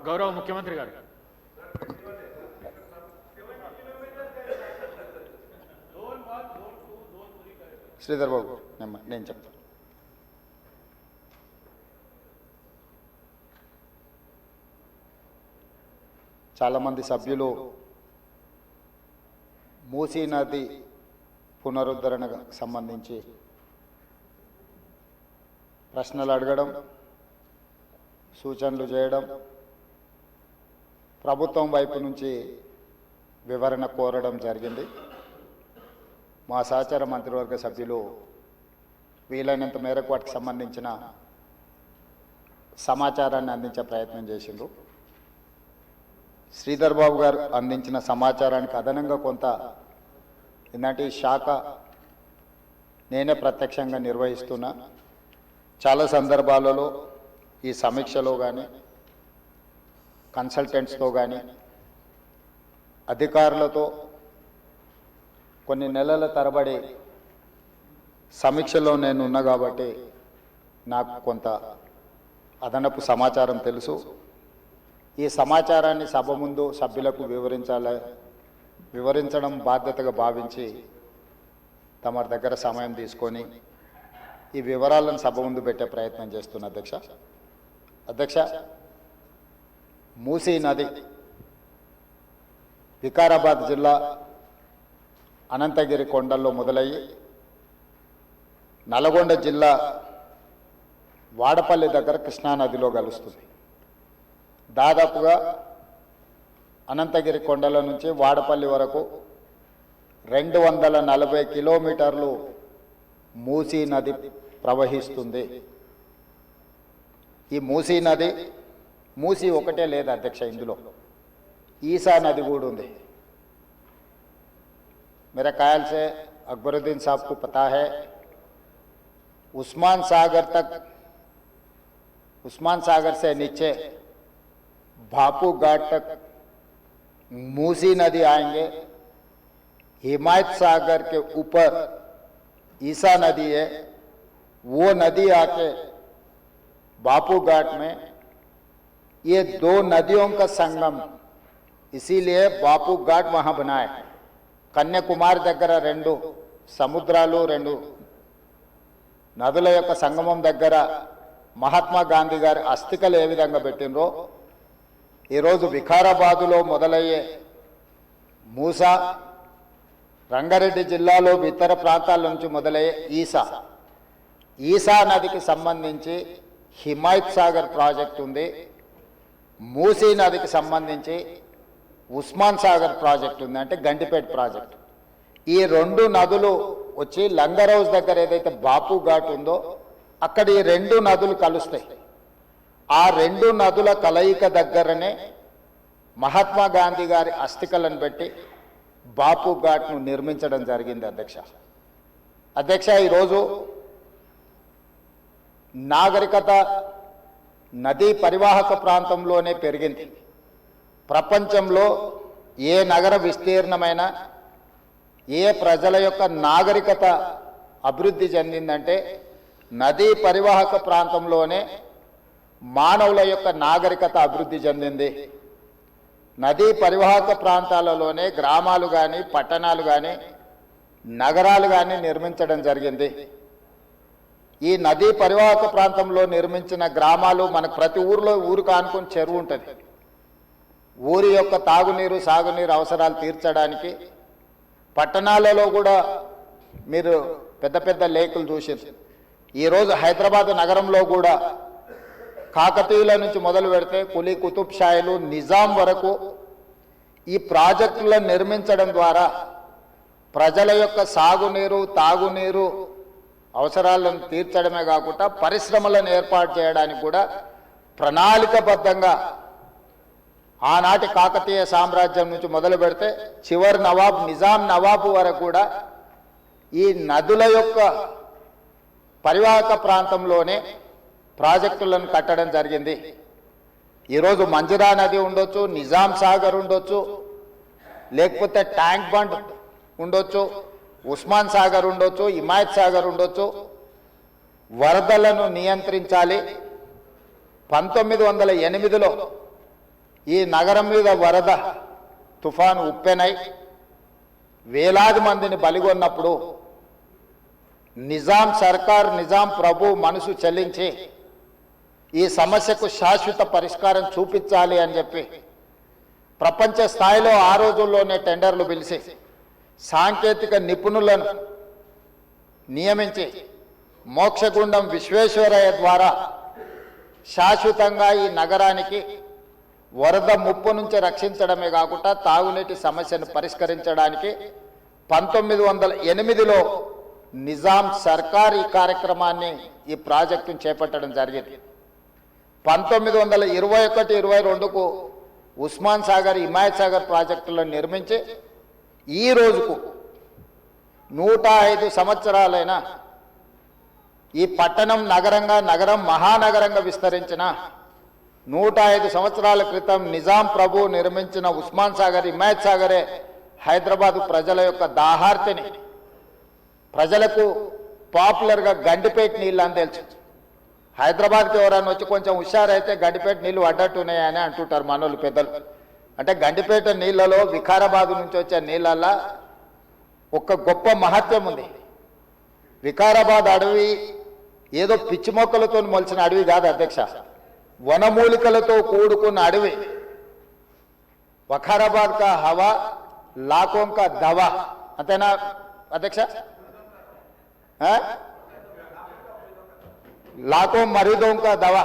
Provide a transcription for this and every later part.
గౌరవ ముఖ్యమంత్రి గారు. శ్రీధర్ బాబు నేను చెప్తాను. చాలామంది సభ్యులు మూసీ నది పునరుద్ధరణకు సంబంధించి ప్రశ్నలు అడగడం, సూచనలు చేయడం, ప్రభుత్వం వైపు నుంచి వివరణ కోరడం జరిగింది. మా సహచార మంత్రివర్గ సభ్యులు వీలైనంత మేరకు వాటికి సంబంధించిన సమాచారాన్ని అందించే ప్రయత్నం చేసిండ్రు. శ్రీధర్ బాబు గారు అందించిన సమాచారానికి అదనంగా కొంత ఏంటంటే ఈ శాఖ నేనే ప్రత్యక్షంగా నిర్వహిస్తున్నా. చాలా సందర్భాలలో ఈ సమీక్షలో కానీ కన్సల్టెంట్స్తో కానీ అధికారులతో కొన్ని నెలల తరబడి సమీక్షలో నేను ఉన్నా కాబట్టి నాకు కొంత అదనపు సమాచారం తెలుసు. ఈ సమాచారాన్ని సభ ముందు సభ్యులకు వివరించడం బాధ్యతగా భావించి తమ దగ్గర సమయం తీసుకొని ఈ వివరాలను సభ ముందు పెట్టే ప్రయత్నం చేస్తున్న అధ్యక్ష, మూసీ నది వికారాబాద్ జిల్లా అనంతగిరి కొండల్లో మొదలయ్యి నల్గొండ జిల్లా వాడపల్లి దగ్గర కృష్ణానదిలో కలుస్తుంది. దాదాపుగా అనంతగిరి కొండల నుంచి వాడపల్లి వరకు 240 కిలోమీటర్లు మూసీ నది ప్రవహిస్తుంది. ఈ మూసీ నది మూసీ ఒకటే లేదు అధ్యక్ష, ఇందులో ఈసా నది కూడా ఉంది. मेरे ख्याल से अकबरुद्दीन साहब को पता है, उस्मान सागर से नीचे भापू घाट तक मूसी नदी आएंगे. हिमायत सागर के ऊपर ईसा नदी है, वो नदी आके बापू घाट में, ये दो नदियों का संगम, इसीलिए बापू घाट वहाँ बनाए. కన్యాకుమారి దగ్గర 2 సముద్రాలు 2 నదుల యొక్క సంగమం దగ్గర మహాత్మా గాంధీ గారి అస్థికలు ఏ విధంగా పెట్టినరో ఈరోజు వికారాబాదులో మొదలయ్యే మూసా, రంగారెడ్డి జిల్లాలో ఇతర ప్రాంతాల నుంచి మొదలయ్యే ఈసా నదికి సంబంధించి హిమాయత్ సాగర్ ప్రాజెక్ట్ ఉంది. మూసీ నదికి సంబంధించి ఉస్మాన్ సాగర్ ప్రాజెక్ట్ ఉంది, అంటే గండిపేట ప్రాజెక్ట్. ఈ 2 నదులు వచ్చి లంగర్ హౌస్ దగ్గర ఏదైతే బాపు ఘాట్ ఉందో అక్కడ ఈ 2 నదులు కలుస్తాయి. ఆ 2 నదుల కలయిక దగ్గరనే మహాత్మా గాంధీ గారి అస్థికలను పెట్టి బాపు ఘాట్ను నిర్మించడం జరిగింది. అధ్యక్ష, ఈరోజు నాగరికత నదీ పరివాహక ప్రాంతంలోనే పెరిగింది. ప్రపంచంలో ఏ నగర విస్తీర్ణమైన ఏ ప్రజల యొక్క నాగరికత అభివృద్ధి చెందిందంటే నదీ పరివాహక ప్రాంతంలోనే మానవుల యొక్క నాగరికత అభివృద్ధి చెందింది. నదీ పరివాహక ప్రాంతాలలోనే గ్రామాలు కానీ పట్టణాలు కానీ నగరాలు కానీ నిర్మించడం జరిగింది. ఈ నదీ పరివాహక ప్రాంతంలో నిర్మించిన గ్రామాలు మనకు ప్రతి ఊరు కానుకొని చెరువు ఉంటుంది. ఊరి యొక్క తాగునీరు సాగునీరు అవసరాలు తీర్చడానికి పట్టణాలలో కూడా మీరు పెద్ద పెద్ద లేకులు చూసారు. ఈరోజు హైదరాబాద్ నగరంలో కూడా కాకతీయుల నుంచి మొదలు పెడితే కులీ కుతుబ్ షాయిలు నిజాం వరకు ఈ ప్రాజెక్టులను నిర్మించడం ద్వారా ప్రజల యొక్క సాగునీరు తాగునీరు అవసరాలను తీర్చడమే కాకుండా పరిశ్రమలను ఏర్పాటు చేయడానికి కూడా ప్రణాళికబద్ధంగా ఆనాటి కాకతీయ సామ్రాజ్యం నుంచి మొదలు పెడితే చివరి నవాబ్ నిజాం నవాబు వరకు కూడా ఈ నదుల యొక్క పరివాహక ప్రాంతంలోనే ప్రాజెక్టులను కట్టడం జరిగింది. ఈరోజు మంజిరా నది ఉండొచ్చు, నిజాం సాగర్ ఉండొచ్చు, లేకపోతే ట్యాంక్ బండ్ ఉండొచ్చు, ఉస్మాన్ సాగర్ ఉండొచ్చు, హిమాయత్ సాగర్ ఉండొచ్చు. వరదలను నియంత్రించాలి, 1908లో ఈ నగరం మీద వరద తుఫాను ఉప్పెనై వేలాది మందిని బలిగొన్నప్పుడు నిజాం సర్కార్ నిజాం ప్రభు మనసు చెల్లించి ఈ సమస్యకు శాశ్వత పరిష్కారం చూపించాలి అని చెప్పి ప్రపంచ స్థాయిలో ఆ రోజుల్లోనే టెండర్లు పిలిచి సాంకేతిక నిపుణులను నియమించి మోక్షగుండం విశ్వేశ్వరయ్య ద్వారా శాశ్వతంగా ఈ నగరానికి వరద ముప్పు నుంచి రక్షించడమే కాకుండా తాగునీటి సమస్యను పరిష్కరించడానికి 1908లో నిజాం సర్కార్ ఈ కార్యక్రమాన్ని ఈ ప్రాజెక్టును చేపట్టడం జరిగింది. 1921-22కు ఉస్మాన్ సాగర్ హిమాయత్ సాగర్ ప్రాజెక్టులను నిర్మించి ఈ రోజుకు 105 సంవత్సరాలైన ఈ పట్టణం నగరం మహానగరంగా విస్తరించిన 105 సంవత్సరాల క్రితం నిజాం ప్రభు నిర్మించిన ఉస్మాన్ సాగర్ హిమాయత్ సాగరే హైదరాబాదు ప్రజల యొక్క దాహార్తిని ప్రజలకు పాపులర్గా గండిపేట నీళ్ళు అని తెలుసు. హైదరాబాద్కి ఎవరైనా వచ్చి కొంచెం హుషారైతే గండిపేట నీళ్ళు అడ్డట్టున్నాయని అంటుంటారు మనోళ్ళు పెద్దలు. అంటే గండిపేట నీళ్ళలో వికారాబాద్ నుంచి వచ్చే నీళ్ళల్లో ఒక గొప్ప మహత్వం ఉంది. వికారాబాద్ అడవి ఏదో పిచ్చి మొక్కలతో మొలిచిన అడవి కాదు అధ్యక్ష, వనమూలికలతో కూడుకున్న అడవి. వఖారాబాద్ కా హవా లాఖోं का దవా, అంతేనా అధ్యక్ష? లాఖో మరీదోం కా దవా.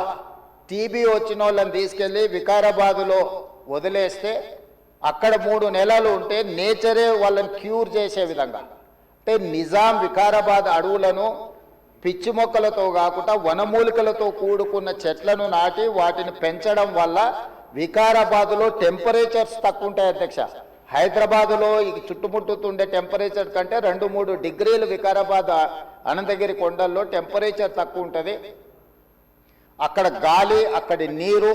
టీబీ వచ్చిన వాళ్ళని తీసుకెళ్ళి వికారాబాదులో వదిలేస్తే అక్కడ 3 నెలలు ఉంటే నేచరే వాళ్ళని క్యూర్ చేసే విధంగా, అంటే నిజాం వికారాబాద్ అడవులను పిచ్చి మొక్కలతో కాకుండా వనమూలికలతో కూడుకున్న చెట్లను నాటి వాటిని పెంచడం వల్ల వికారాబాదులో టెంపరేచర్స్ తక్కువ ఉంటాయి అధ్యక్ష. హైదరాబాదులో ఈ చుట్టుముట్టుతుండే టెంపరేచర్ కంటే 2-3 డిగ్రీలు వికారాబాద్ అనంతగిరి కొండల్లో టెంపరేచర్ తక్కువ ఉంటుంది. అక్కడ గాలి, అక్కడి నీరు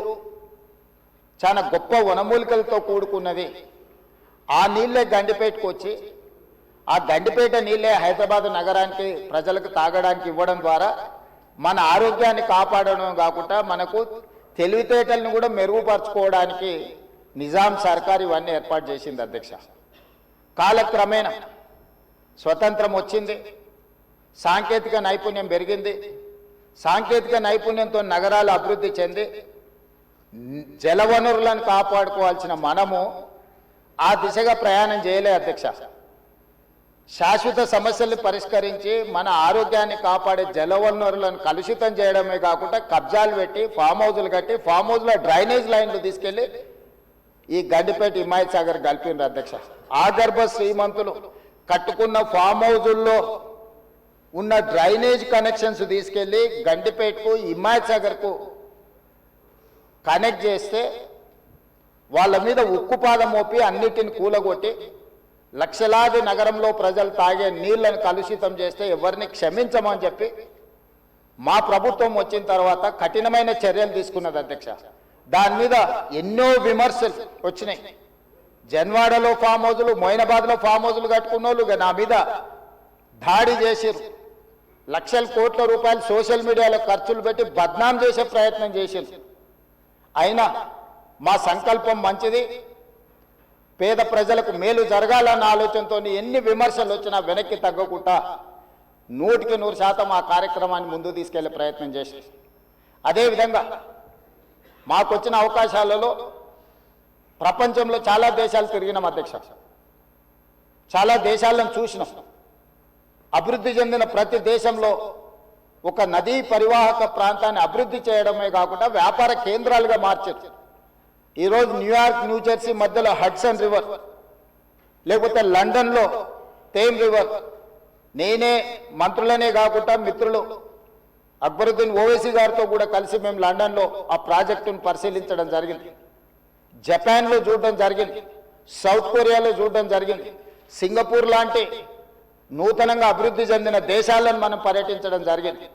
చాలా గొప్ప వనమూలికలతో కూడుకున్నది. ఆ నీళ్ళే గండిపేటకు వచ్చి ఆ గండిపేట నీళ్ళే హైదరాబాద్ నగరానికి ప్రజలకు తాగడానికి ఇవ్వడం ద్వారా మన ఆరోగ్యాన్ని కాపాడడం కాకుండా మనకు తెలివితేటలను కూడా మెరుగుపరచుకోవడానికి నిజాం సర్కార్ ఇవన్నీ ఏర్పాటు చేసింది అధ్యక్ష. కాలక్రమేణా స్వతంత్రం వచ్చింది, సాంకేతిక నైపుణ్యం పెరిగింది. సాంకేతిక నైపుణ్యంతో నగరాలు అభివృద్ధి చెంది జలవనరులను కాపాడుకోవాల్సిన మనము ఆ దిశగా ప్రయాణం చేయలే అధ్యక్ష. శాశ్వత సమస్యల్ని పరిష్కరించి మన ఆరోగ్యాన్ని కాపాడే జలవనరులను కలుషితం చేయడమే కాకుండా కబ్జాలు పెట్టి ఫామ్ హౌజులు కట్టి ఫామ్ హౌజ్లో డ్రైనేజ్ లైన్లు తీసుకెళ్లి ఈ గండిపేట హిమాయత్ సాగర్ కలిపిండ్రు అధ్యక్ష. ఆగర్భ శ్రీమంతులు కట్టుకున్న ఫామ్ హౌజుల్లో ఉన్న డ్రైనేజ్ కనెక్షన్స్ తీసుకెళ్లి గండిపేటకు హిమాయత్ సాగర్కు కనెక్ట్ చేస్తే వాళ్ళ మీద ఉక్కుపాదం మోపి అన్నిటిని కూలగొట్టి లక్షలాది నగరంలో ప్రజలు తాగే నీళ్లను కలుషితం చేస్తే ఎవరిని క్షమించమని చెప్పి మా ప్రభుత్వం వచ్చిన తర్వాత కఠినమైన చర్యలు తీసుకున్నది అధ్యక్ష. దాని మీద ఎన్నో విమర్శలు వచ్చినాయి. జన్వాడలో ఫామ్ హౌజులు, మొయినాబాద్లో ఫామ్ హౌజులు కట్టుకున్న వాళ్ళు నా మీద దాడి చేసిరు. లక్షల కోట్ల రూపాయలు సోషల్ మీడియాలో ఖర్చులు పెట్టి బద్నాం చేసే ప్రయత్నం చేసిరు. అయినా మా సంకల్పం మంచిది, పేద ప్రజలకు మేలు జరగాలన్న ఆలోచనతో ఎన్ని విమర్శలు వచ్చినా వెనక్కి తగ్గకుండా 100% ఆ కార్యక్రమాన్ని ముందు తీసుకెళ్లే ప్రయత్నం చేసి, అదేవిధంగా మాకు వచ్చిన అవకాశాలలో ప్రపంచంలో చాలా దేశాలు తిరిగినాం అధ్యక్ష. చాలా దేశాలను చూసినాం. అభివృద్ధి చెందిన ప్రతి దేశంలో ఒక నదీ పరివాహక ప్రాంతాన్ని అభివృద్ధి చేయడమే కాకుండా వ్యాపార కేంద్రాలుగా మార్చారు. ఈరోజు న్యూయార్క్, న్యూజెర్సీ మధ్యలో హడ్సన్ రివర్, లేకపోతే లండన్లో థేమ్ రివర్. నేనే మంత్రులనే కాకుండా మిత్రులు అక్బరుద్దీన్ ఓవైసీ గారితో కూడా కలిసి మేము లండన్లో ఆ ప్రాజెక్టును పరిశీలించడం జరిగింది. జపాన్లో చూడడం జరిగింది, సౌత్ కొరియాలో చూడడం జరిగింది, సింగపూర్ లాంటి నూతనంగా అభివృద్ధి చెందిన దేశాలను మనం పర్యటించడం జరిగింది.